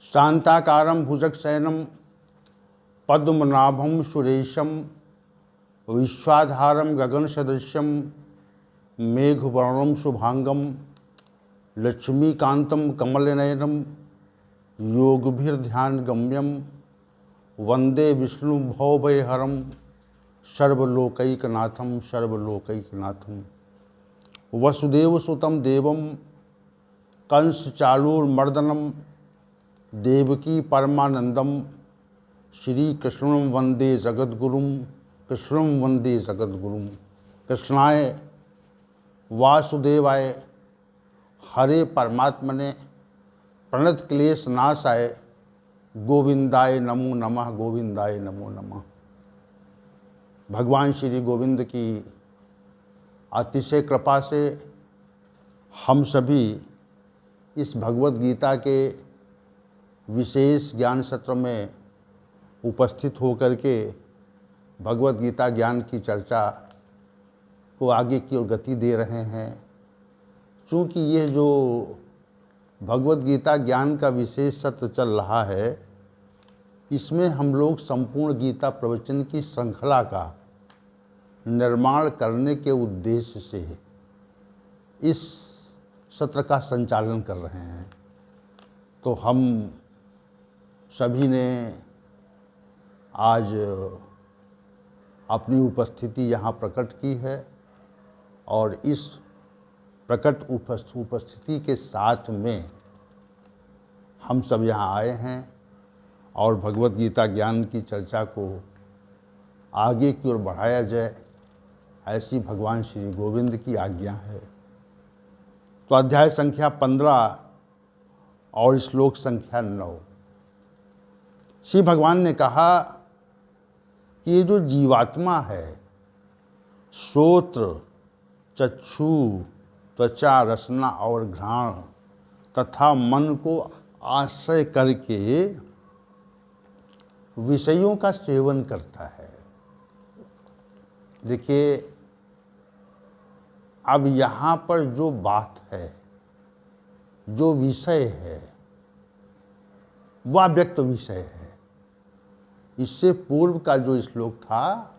शांताकारं भुजगशयनं पद्मनाभं सुरेशं विश्वाधारं गगनसदृशं मेघवर्णं शुभांगं लक्ष्मीकान्तं कमलनयनं योगभिर्ध्यानगम्यं वंदे विष्णु भवभयहरं सर्वलोकैकनाथं वसुदेवसुतं देवं कंसचाणूरमर्दनं देवकी परमानंदम श्री कृष्णं वंदे जगद्गुरुं कृष्णाय वासुदेवाय हरे परमात्मने प्रणत क्लेश नाशाय गोविंदाय नमो नमः। भगवान श्री गोविंद की अतिशय कृपा से हम सभी इस भगवत गीता के विशेष ज्ञान सत्र में उपस्थित होकर के भगवत गीता ज्ञान की चर्चा को आगे की ओर गति दे रहे हैं। चूँकि ये जो भगवत गीता ज्ञान का विशेष सत्र चल रहा है, इसमें हम लोग संपूर्ण गीता प्रवचन की श्रृंखला का निर्माण करने के उद्देश्य से इस सत्र का संचालन कर रहे हैं। तो हम सभी ने आज अपनी उपस्थिति यहाँ प्रकट की है और इस प्रकट उपस्थिति के साथ में हम सब यहाँ आए हैं और भगवत गीता ज्ञान की चर्चा को आगे की ओर बढ़ाया जाए, ऐसी भगवान श्री गोविंद की आज्ञा है। तो अध्याय संख्या 15 और श्लोक संख्या 9 श्री भगवान ने कहा कि ये जो जीवात्मा है, श्रोत्र, चक्षु, त्वचा, रसना और घ्राण तथा मन को आश्रय करके विषयों का सेवन करता है। देखिए, अब यहाँ पर जो बात है, जो विषय है, वह व्यक्त विषय है। इससे पूर्व का जो श्लोक था,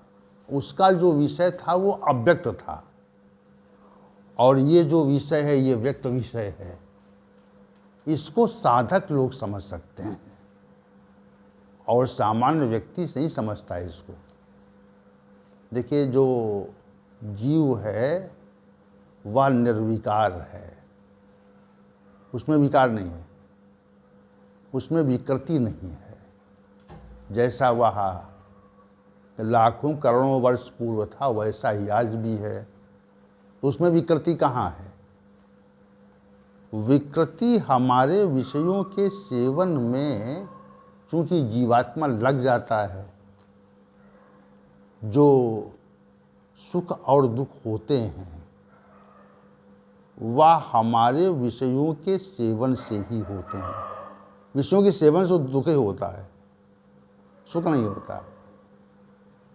उसका जो विषय था वो अव्यक्त था, और ये जो विषय है ये व्यक्त विषय है। इसको साधक लोग समझ सकते हैं और सामान्य व्यक्ति नहीं समझता है इसको। देखिए, जो जीव है वह निर्विकार है, उसमें विकार नहीं है, उसमें विकृति नहीं है। जैसा वह लाखों करोड़ों वर्ष पूर्व था वैसा ही आज भी है। तो उसमें विकृति कहाँ है? विकृति हमारे विषयों के सेवन में चूंकि जीवात्मा लग जाता है, जो सुख और दुख होते हैं वह हमारे विषयों के सेवन से ही होते हैं। विषयों के सेवन से दुख ही होता है, सुख नहीं होता।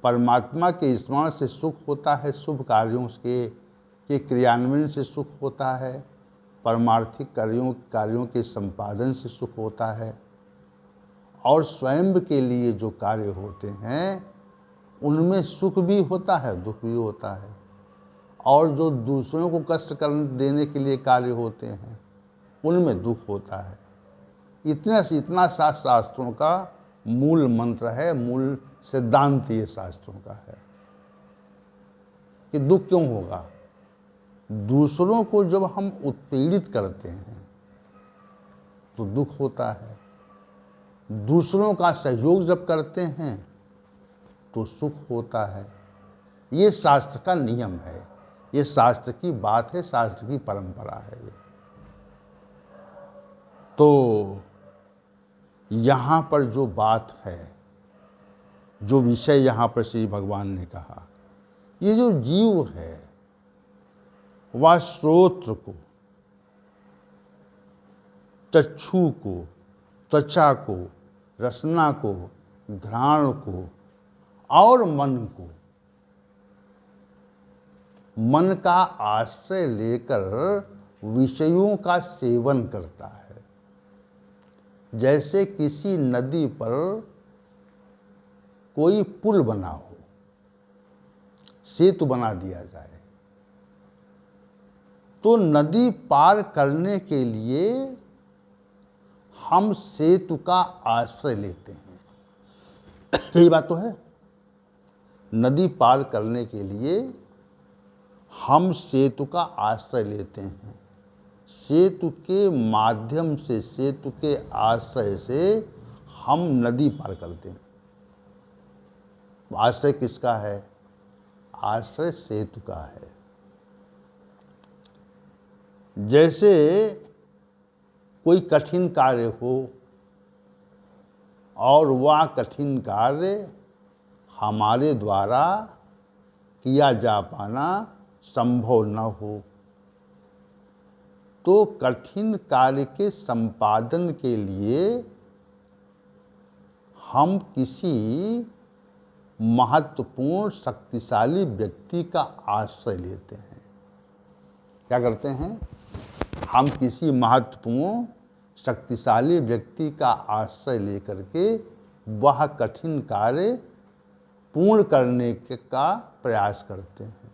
परमात्मा के स्मरण से सुख होता है, शुभ कार्यों के क्रियान्वयन से सुख होता है, परमार्थिक कार्यों के संपादन से सुख होता है, और स्वयं के लिए जो कार्य होते हैं उनमें सुख भी होता है, दुख भी होता है, और जो दूसरों को कष्ट देने के लिए कार्य होते हैं उनमें दुख होता है। इतना सा शास्त्रों का मूल मंत्र है, मूल सिद्धांत ये शास्त्रों का है कि दुख क्यों होगा। दूसरों को जब हम उत्पीड़ित करते हैं तो दुख होता है, दूसरों का सहयोग जब करते हैं तो सुख होता है। ये शास्त्र का नियम है, ये शास्त्र की बात है, शास्त्र की परंपरा है ये। तो यहाँ पर जो बात है, जो विषय यहाँ पर श्री भगवान ने कहा, ये जो जीव है वह श्रोत्र को, चक्षु को, त्वचा को, रसना को, घ्राण को और मन को, मन का आश्रय लेकर विषयों का सेवन करता है। जैसे किसी नदी पर कोई पुल बना हो, सेतु बना दिया जाए, तो नदी पार करने के लिए हम सेतु का आश्रय लेते हैं। यही बात तो है। नदी पार करने के लिए हम सेतु का आश्रय लेते हैं। सेतु के माध्यम से, सेतु के आश्रय से हम नदी पार करते हैं। आश्रय किसका है? आश्रय सेतु का है। जैसे कोई कठिन कार्य हो और वह कठिन कार्य हमारे द्वारा किया जा पाना संभव न हो, तो कठिन कार्य के संपादन के लिए हम किसी महत्वपूर्ण शक्तिशाली व्यक्ति का आश्रय लेते हैं। क्या करते हैं? हम किसी महत्वपूर्ण शक्तिशाली व्यक्ति का आश्रय लेकर के वह कठिन कार्य पूर्ण करने का प्रयास करते हैं।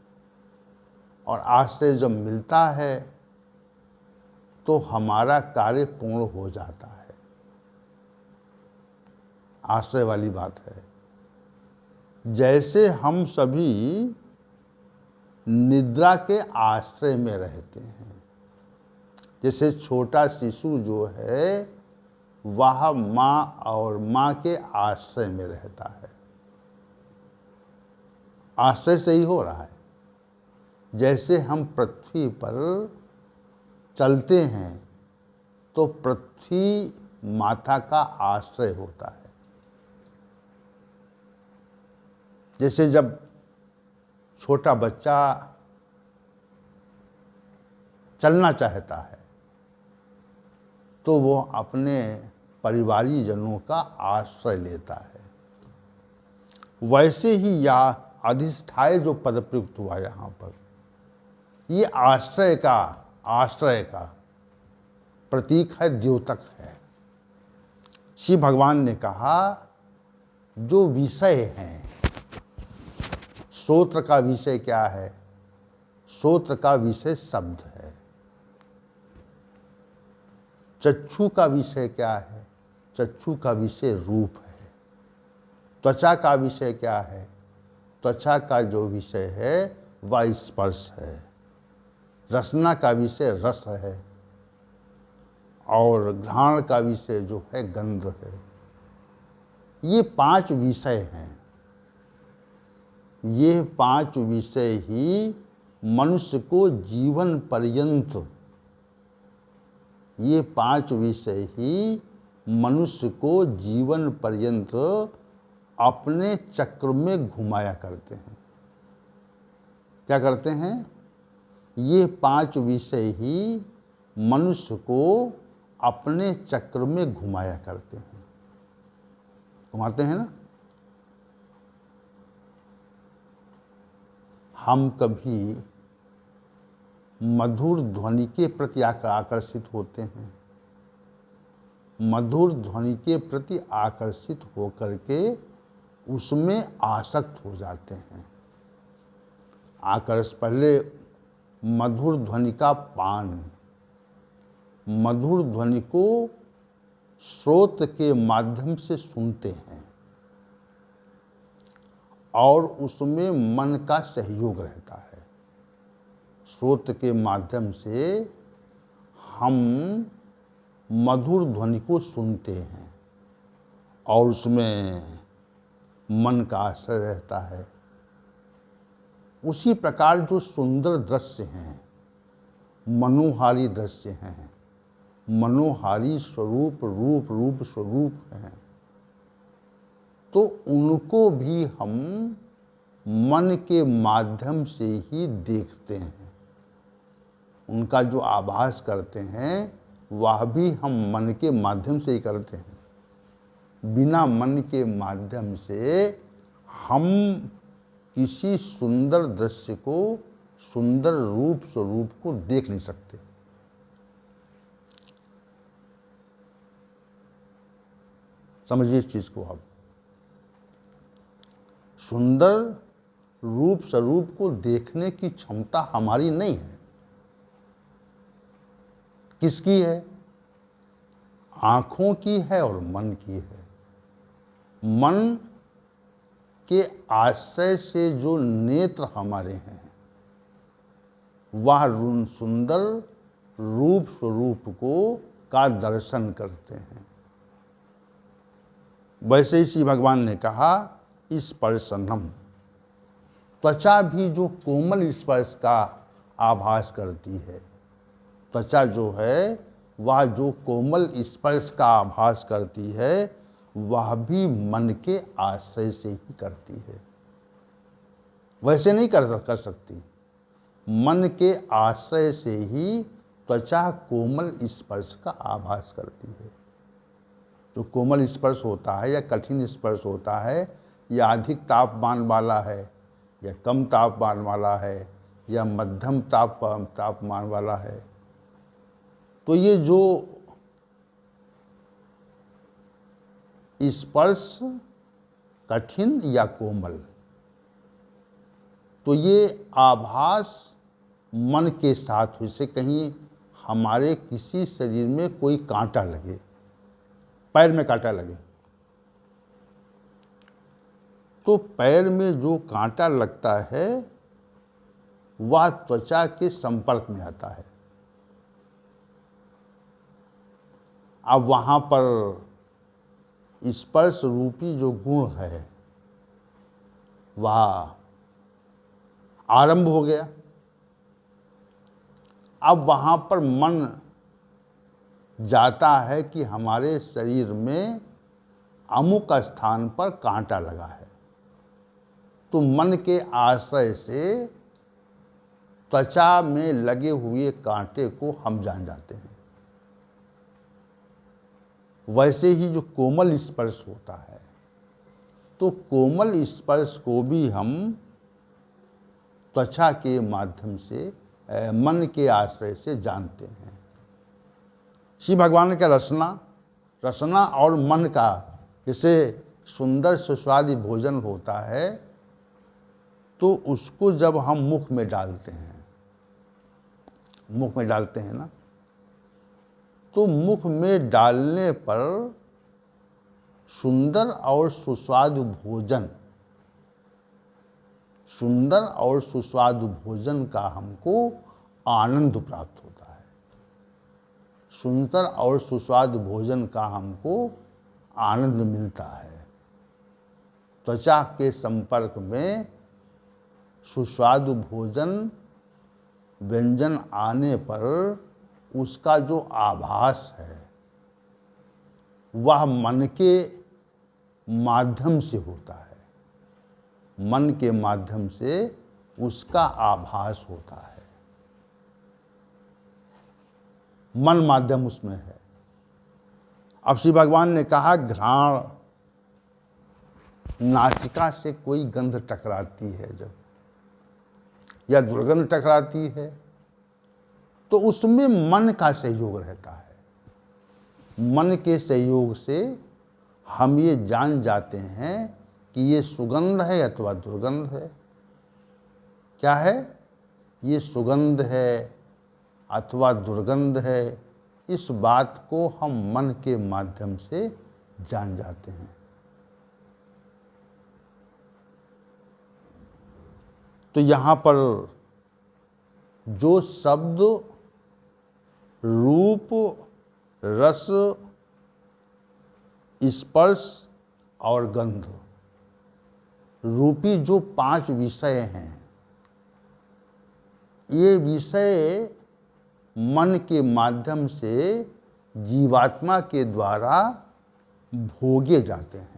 और आश्रय जब मिलता है तो हमारा कार्य पूर्ण हो जाता है। आश्रय वाली बात है। जैसे हम सभी निद्रा के आश्रय में रहते हैं। जैसे छोटा शिशु जो है वह माँ और माँ के आश्रय में रहता है। आश्रय से ही हो रहा है। जैसे हम पृथ्वी पर चलते हैं तो पृथ्वी माता का आश्रय होता है। जैसे जब छोटा बच्चा चलना चाहता है तो वो अपने परिवारीजनों का आश्रय लेता है। वैसे ही या अधिष्ठाय जो पद प्रयुक्त हुआ यहाँ पर, ये आश्रय का प्रतीक है, द्योतक है। शिव भगवान ने कहा जो विषय हैं, श्रोत्र का विषय क्या है? श्रोत्र का विषय शब्द है। चक्षु का विषय क्या है? चक्षु का विषय रूप है। त्वचा का विषय क्या है? त्वचा का जो विषय है वह स्पर्श है। रसना का विषय रस है और घ्राण का विषय जो है गंध है। ये 5 विषय हैं। ये 5 विषय ही मनुष्य को जीवन पर्यंत, ये 5 विषय ही मनुष्य को जीवन पर्यंत अपने चक्र में घुमाया करते हैं। क्या करते हैं? ये 5 विषय ही मनुष्य को अपने चक्र में घुमाया करते हैं। घुमाते हैं ना? हम कभी मधुर ध्वनि के प्रति आकर्षित होते हैं। मधुर ध्वनि के प्रति आकर्षित होकर के उसमें आसक्त हो जाते हैं। पहले मधुर ध्वनि का पान, मधुर ध्वनि को स्रोत के माध्यम से सुनते हैं और उसमें मन का सहयोग रहता है। स्रोत के माध्यम से हम मधुर ध्वनि को सुनते हैं और उसमें मन का आश्रय रहता है। उसी प्रकार जो सुंदर दृश्य हैं, मनोहारी दृश्य हैं, मनोहारी स्वरूप रूप स्वरूप हैं, तो उनको भी हम मन के माध्यम से ही देखते हैं। उनका जो आभास करते हैं वह भी हम मन के माध्यम से ही करते हैं। बिना मन के माध्यम से हम किसी सुंदर दृश्य को, सुंदर रूप स्वरूप को देख नहीं सकते। समझिए इस चीज़ को आप। सुंदर रूप स्वरूप को देखने की क्षमता हमारी नहीं है। किसकी है? आँखों की है और मन की है। मन के आश्रय से जो नेत्र हमारे हैं वह सुंदर रूप स्वरूप को का दर्शन करते हैं। वैसे ही श्री भगवान ने कहा स्पर्शनम, त्वचा भी जो कोमल स्पर्श का आभास करती है, त्वचा जो है वह जो कोमल स्पर्श का आभास करती है वह भी मन के आश्रय से ही करती है। वैसे नहीं कर सकती। मन के आश्रय से ही त्वचा कोमल स्पर्श का आभास करती है। जो कोमल स्पर्श होता है या कठिन स्पर्श होता है, या अधिक तापमान वाला है या कम तापमान वाला है या मध्यम तापमान वाला है, तो ये जो स्पर्श कठिन या कोमल, तो ये आभास मन के साथ, जैसे कहीं हमारे किसी शरीर में कोई कांटा लगे, पैर में कांटा लगे, तो पैर में जो कांटा लगता है वह त्वचा के संपर्क में आता है। अब वहाँ पर स्पर्श रूपी जो गुण है वह आरंभ हो गया। अब वहाँ पर मन जाता है कि हमारे शरीर में अमुक स्थान पर कांटा लगा है, तो मन के आश्रय से त्वचा में लगे हुए कांटे को हम जान जाते हैं। वैसे ही जो कोमल स्पर्श होता है, तो कोमल स्पर्श को भी हम त्वचा के माध्यम से, मन के आश्रय से जानते हैं। श्री भगवान का रसना और मन का जैसे सुंदर सुस्वादु भोजन होता है, तो उसको जब हम मुख में डालते हैं ना, तो मुख में डालने पर सुंदर और सुस्वादु भोजन का हमको आनंद प्राप्त होता है। सुंदर और सुस्वादु भोजन का हमको आनंद मिलता है। त्वचा के संपर्क में सुस्वादु भोजन व्यंजन आने पर उसका जो आभास है वह मन के माध्यम से होता है। मन के माध्यम से उसका आभास होता है। मन माध्यम उसमें है। अब श्री भगवान ने कहा घ्राण, नासिका से कोई गंध टकराती है जब, या दुर्गंध टकराती है, तो उसमें मन का सहयोग रहता है। मन के सहयोग से हम ये जान जाते हैं कि ये सुगंध है अथवा दुर्गंध है। क्या है? ये सुगंध है अथवा दुर्गंध है, इस बात को हम मन के माध्यम से जान जाते हैं। तो यहाँ पर जो शब्द, रूप, रस, स्पर्श और गंध रूपी जो 5 विषय हैं, ये विषय मन के माध्यम से जीवात्मा के द्वारा भोगे जाते हैं।